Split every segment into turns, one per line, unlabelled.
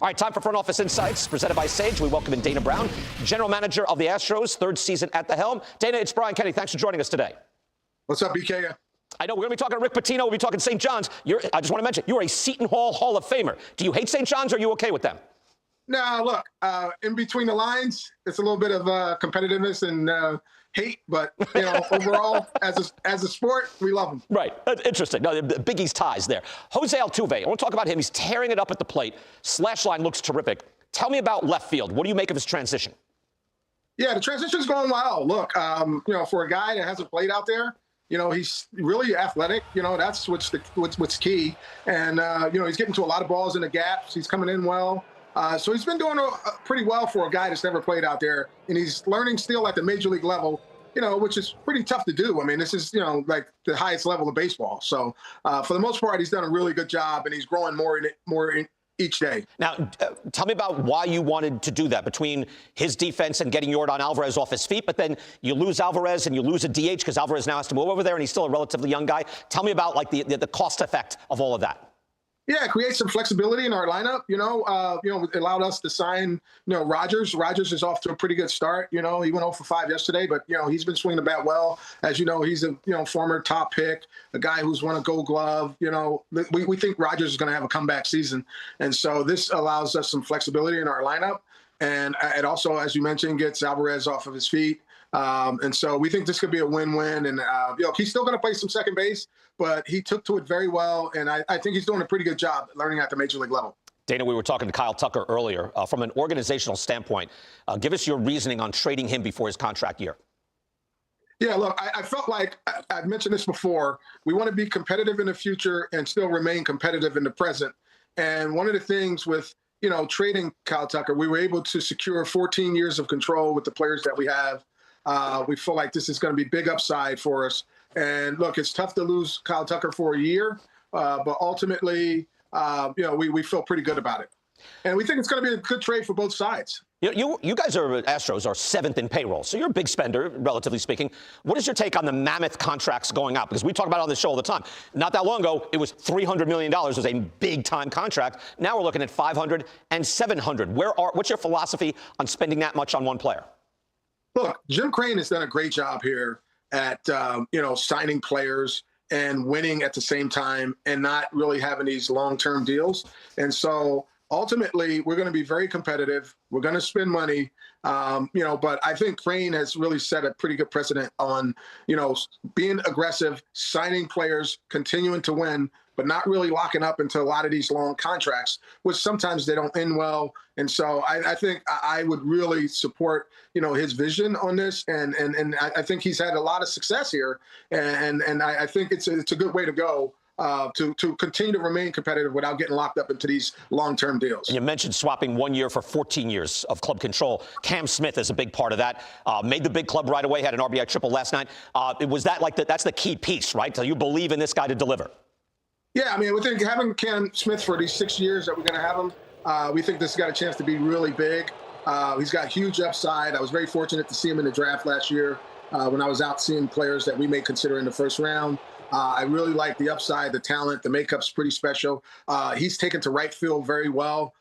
All right, time for Front Office Insights, presented by Sage. We welcome in Dana Brown, General Manager of the Astros, third season at the helm. Dana, it's Brian Kenny. Thanks for joining us today.
What's up, BK?
I know we're going to be talking to Rick Pitino. We'll be talking St. John's. I just want to mention, you're a Seton Hall of Famer. Do you hate St. John's, or are you okay with them?
No, look, in between the lines, it's a little bit of competitiveness and hate, but overall, as a sport, we love them.
Right. Interesting. No, the Big East ties there. Jose Altuve, I want to talk about him. He's tearing it up at the plate. Slash line looks terrific. Tell me about left field. What do you make of his transition?
Yeah, the transition's going well. Look, for a guy that hasn't played out there, he's really athletic. That's what's key. And, he's getting to a lot of balls in the gaps. He's coming in well. So he's been doing pretty well for a guy that's never played out there. And he's learning still at the major league level, which is pretty tough to do. I mean, this is, like the highest level of baseball. So for the most part, he's done a really good job, and he's growing more each day.
Now, tell me about why you wanted to do that between his defense and getting Yordan Alvarez off his feet, but then you lose Alvarez and you lose a DH because Alvarez now has to move over there, and he's still a relatively young guy. Tell me about like the cost effect of all of that.
Yeah, it creates some flexibility in our lineup. It allowed us to sign, Rogers. Rogers is off to a pretty good start. He went 0 for 5 yesterday, but, he's been swinging the bat well. As you know, he's a, former top pick, a guy who's won a Gold Glove. We think Rogers is going to have a comeback season. And so this allows us some flexibility in our lineup. And it also, as you mentioned, gets Alvarez off of his feet. And so we think this could be a win-win. And, he's still going to play some second base, but he took to it very well. And I think he's doing a pretty good job learning at the major league level.
Dana, we were talking to Kyle Tucker earlier. From an organizational standpoint, give us your reasoning on trading him before his contract year.
Yeah, look, I felt like I've mentioned this before. We want to be competitive in the future and still remain competitive in the present. And one of the things with, trading Kyle Tucker, we were able to secure 14 years of control with the players that we have. We feel like this is going to be big upside for us. And look, it's tough to lose Kyle Tucker for a year, but ultimately, we feel pretty good about it. And we think it's going to be a good trade for both sides.
You guys Astros are 7th in payroll, so you're a big spender, relatively speaking. What is your take on the mammoth contracts going up? Because we talk about it on the show all the time. Not that long ago, it was $300 million. It was a big-time contract. Now we're looking at $500 and $700. What's your philosophy on spending that much on one player?
Look, Jim Crane has done a great job here at, signing players and winning at the same time and not really having these long-term deals. And so ultimately, we're going to be very competitive. We're going to spend money, but I think Crane has really set a pretty good precedent on, being aggressive, signing players, continuing to win, but not really locking up into a lot of these long contracts, which sometimes they don't end well. And so I think I would really support, his vision on this. And I think he's had a lot of success here. And I think it's a good way to go. To continue to remain competitive without getting locked up into these long-term deals.
And you mentioned swapping 1 year for 14 years of club control. Cam Smith is a big part of that. Made the big club right away, had an RBI triple last night. Was that that's the key piece, right? So you believe in this guy to deliver?
Yeah, I mean, we think having Cam Smith for these 6 years that we're going to have him, we think this has got a chance to be really big. He's got huge upside. I was very fortunate to see him in the draft last year when I was out seeing players that we may consider in the first round. I really like the upside, the talent, the makeup's pretty special. He's taken to right field very well.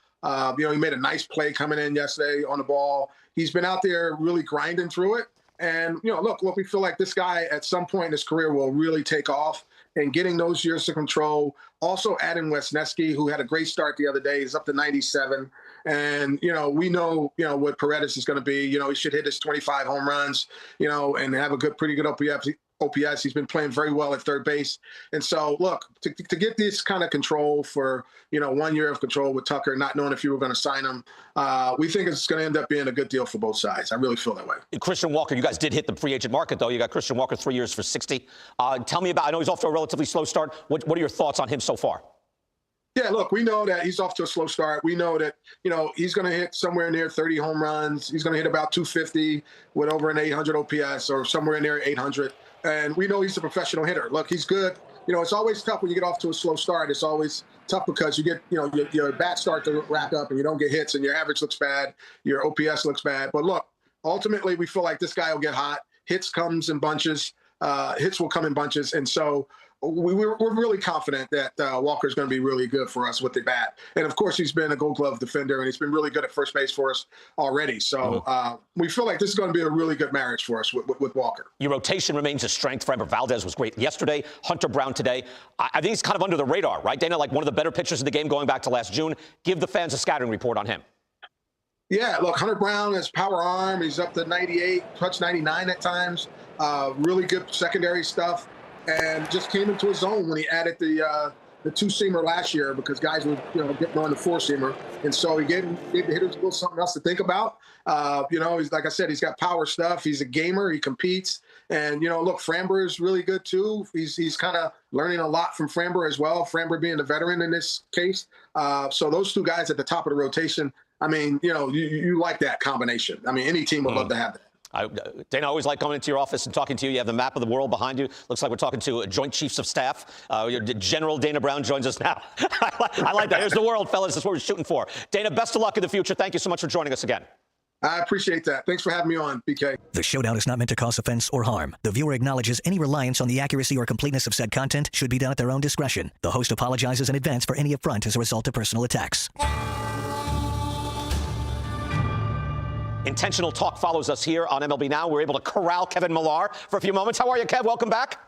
He made a nice play coming in yesterday on the ball. He's been out there really grinding through it. And, look, we feel like this guy at some point in his career will really take off, and getting those years of control. Also adding Wesneski, who had a great start the other day. He's up to 97. And, we know, what Paredes is going to be. He should hit his 25 home runs, and have a pretty good OPS. He's been playing very well at third base. And so, look, to get this kind of control for, 1 year of control with Tucker, not knowing if you were going to sign him, we think it's going to end up being a good deal for both sides. I really feel that way.
Christian Walker, you guys did hit the free agent market, though. You got Christian Walker 3 years for 60. Tell me I know he's off to a relatively slow start. What are your thoughts on him so far?
Yeah, look, we know that he's off to a slow start. We know that, he's going to hit somewhere near 30 home runs. He's going to hit about 250 with over an 800 OPS or somewhere near 800. And we know he's a professional hitter. Look, he's good. It's always tough when you get off to a slow start. It's always tough because you get, your bats start to rack up and you don't get hits and your average looks bad. Your OPS looks bad. But look, ultimately, we feel like this guy will get hot. Hits comes in bunches. Hits will come in bunches. And so we're really confident that Walker's going to be really good for us with the bat. And of course, he's been a Gold Glove defender, and he's been really good at first base for us already. So we feel like this is going to be a really good marriage for us with Walker.
Your rotation remains a strength. Framber Valdez was great yesterday. Hunter Brown today. I think he's kind of under the radar, right, Dana? Like one of the better pitchers in the game going back to last June. Give the fans a scouting report on him.
Yeah, look, Hunter Brown has power arm. He's up to 98, touch 99 at times. Really good secondary stuff, and just came into his own when he added the two-seamer last year because guys were getting on the four-seamer, and so he gave the hitters a little something else to think about. He's like I said, he's got power stuff. He's a gamer. He competes, and look, Framber is really good too. He's kind of learning a lot from Framber as well. Framber being the veteran in this case. So those two guys at the top of the rotation. I mean, you like that combination. I mean, any team would love to have that.
Dana, I always like coming into your office and talking to you. You have the map of the world behind you. Looks like we're talking to Joint Chiefs of Staff. General Dana Brown joins us now. I like that. Here's the world, fellas. That's what we're shooting for. Dana, best of luck in the future. Thank you so much for joining us again.
I appreciate that. Thanks for having me on, BK.
The showdown is not meant to cause offense or harm. The viewer acknowledges any reliance on the accuracy or completeness of said content should be done at their own discretion. The host apologizes in advance for any affront as a result of personal attacks.
Intentional talk follows us here on MLB Now. We're able to corral Kevin Millar for a few moments. How are you, Kev? Welcome back.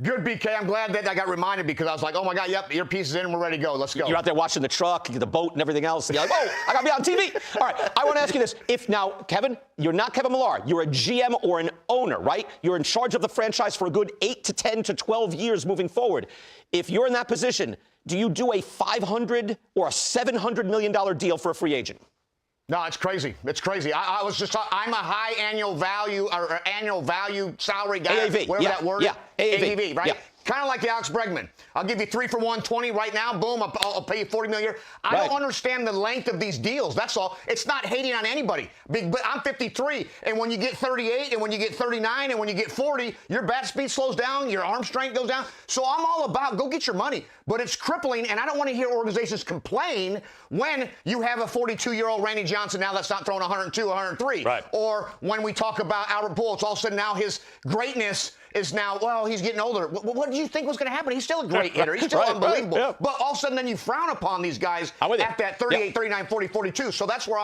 Good, BK. I'm glad that I got reminded because I was like, oh, my God, yep, earpiece is in and we're ready to go. Let's go.
You're out there watching the truck, the boat, and everything else. And you're like, oh, I got to be on TV. All right, I want to ask you this. Now, Kevin, you're not Kevin Millar. You're a GM or an owner, right? You're in charge of the franchise for a good 8 to 10 to 12 years moving forward. If you're in that position, do you do a $500 or a $700 million deal for a free agent?
No, it's crazy. It's crazy. I'm a high annual value or annual value salary guy.
AAV.
Whatever that word is. AAV, right?
Yeah.
Kind of like the Alex Bregman. I'll give you 3 for 120 right now. Boom, I'll pay you $40 million. I don't understand the length of these deals. That's all. It's not hating on anybody. But I'm 53, and when you get 38, and when you get 39, and when you get 40, your bat speed slows down, your arm strength goes down. So I'm all about go get your money. But it's crippling, and I don't want to hear organizations complain when you have a 42-year-old Randy Johnson now that's not throwing 102, 103.
Right.
Or when we talk about Albert Pujols, all of a sudden now his greatness is now, well, he's getting older. What did you think was going to happen? He's still a great hitter. He's still unbelievable.
Yeah.
But all of a sudden, then you frown upon these guys at that 38, 39, 40, 42. So that's where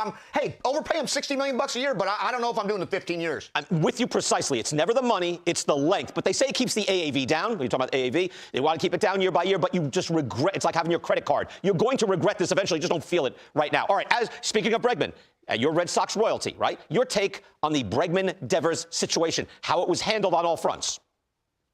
overpay him $60 million a year, but I don't know if I'm doing the 15 years.
I'm with you precisely. It's never the money, it's the length. But they say it keeps the AAV down. When you talk about AAV, they want to keep it down year by year, but you just regret. It's like having your credit card. You're going to regret this eventually. You just don't feel it right now. All right, speaking of Bregman, your Red Sox royalty, right? Your take on the Bregman-Devers situation, how it was handled on all fronts.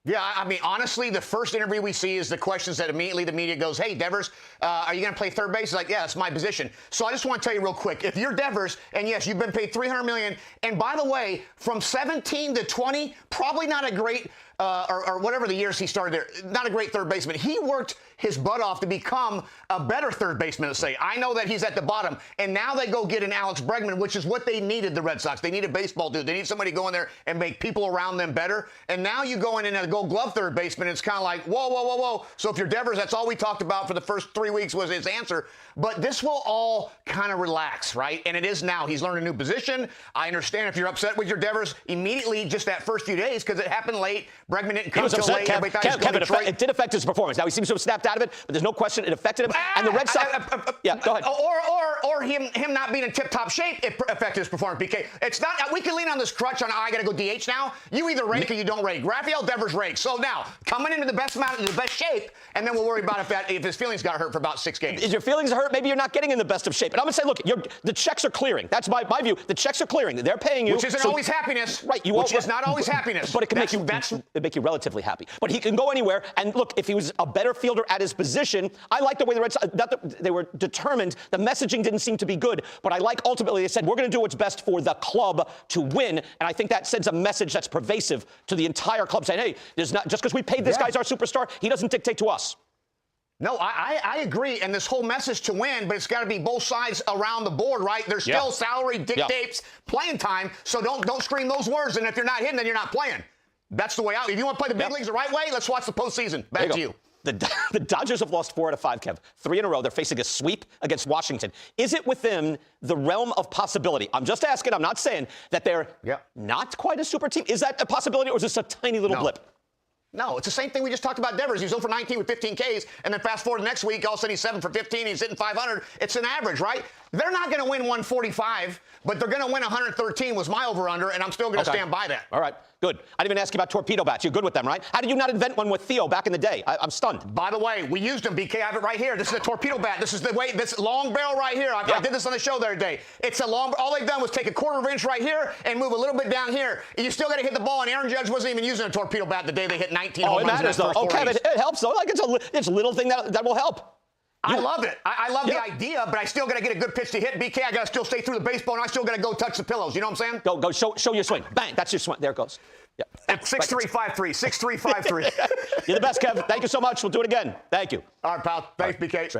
Yeah, I mean, honestly, the first interview we see is the questions that immediately the media goes, hey, Devers, are you going to play third base? He's like, yeah, that's my position. So I just want to tell you real quick, if you're Devers, and yes, you've been paid $300 million, and by the way, from 17 to 20, probably not a great, or whatever the years he started there, not a great third baseman. He worked his butt off to become a better third baseman, let's say. I know that he's at the bottom, and now they go get an Alex Bregman, which is what they needed, the Red Sox. They need a baseball dude. They need somebody to go in there and make people around them better. And now you go in and a Gold Glove third baseman, it's kind of like, whoa, whoa, whoa, whoa. So if you're Devers, that's all we talked about for the first 3 weeks was his answer. But this will all kind of relax, right? And it is now. He's learned a new position. I understand if you're upset with your Devers immediately just that first few days because it happened late. Bregman didn't come till late.
Kevin, it did affect his performance. Now, he seems to have snapped out of it, but there's no question it affected him. And the Red Sox... yeah, go ahead.
Or him not being in tip-top shape, it affected his performance, BK. It's not... We can lean on this crutch on, I got to go DH now. You either rake or you don't rake. Rafael Devers rakes. So now, coming into the best shape, and then we'll worry about if his feelings got hurt for about 6 games.
Is your feelings hurt? Maybe you're not getting in the best of shape. And I'm going to say, look, the checks are clearing. That's my view. The checks are clearing. They're paying you.
Which isn't always happiness.
Right.
Which is not always happiness.
But it can make you relatively happy. But he can go anywhere. And look, if he was a better fielder at his position, I like the way the Red Sox, they were determined. The messaging didn't seem to be good. But I like ultimately they said, we're going to do what's best for the club to win. And I think that sends a message that's pervasive to the entire club saying, hey, there's not just because we paid this guy's our superstar, he doesn't dictate to us.
No, I agree, and this whole message to win, but it's got to be both sides around the board, right? There's still salary dictates playing time, so don't scream those words, and if you're not hitting, then you're not playing. That's the way out. If you want to play the big leagues the right way, let's watch the postseason. Back to you.
The Dodgers have lost 4 out of 5, Kev. 3 in a row. They're facing a sweep against Washington. Is it within the realm of possibility? I'm just asking. I'm not saying that they're not quite a super team. Is that a possibility, or is this a tiny little blip?
No, it's the same thing we just talked about Devers. He's 0 for 19 with 15 Ks, and then fast forward to next week, all of a sudden he's 7 for 15, he's hitting 500. It's an average, right? They're not going to win 145, but they're going to win 113 was my over-under, and I'm still going to stand by that.
All right, good. I didn't even ask you about torpedo bats. You're good with them, right? How did you not invent one with Theo back in the day? I'm stunned.
By the way, we used them, BK. I have it right here. This is a torpedo bat. This is the way, this long barrel right here. I did this on the show the other day. It's a long, all they've done was take a quarter of an inch right here and move a little bit down here. And you still got to hit the ball, and Aaron Judge wasn't even using a torpedo bat the day they hit 19 home runs.
It matters, though. Okay, it helps, though. Like, it's a little thing that will help.
I love it. I love the idea, but I still got to get a good pitch to hit. BK, I got to still stay through the baseball, and I still got to go touch the pillows. You know what I'm saying?
Go, show your swing. Bang, that's your swing. There it goes. Yeah.
6'3", 5'3", 6'3", 5'3".
You're the best, Kev. Thank you so much. We'll do it again. Thank you.
All right, pal. Thanks, BK.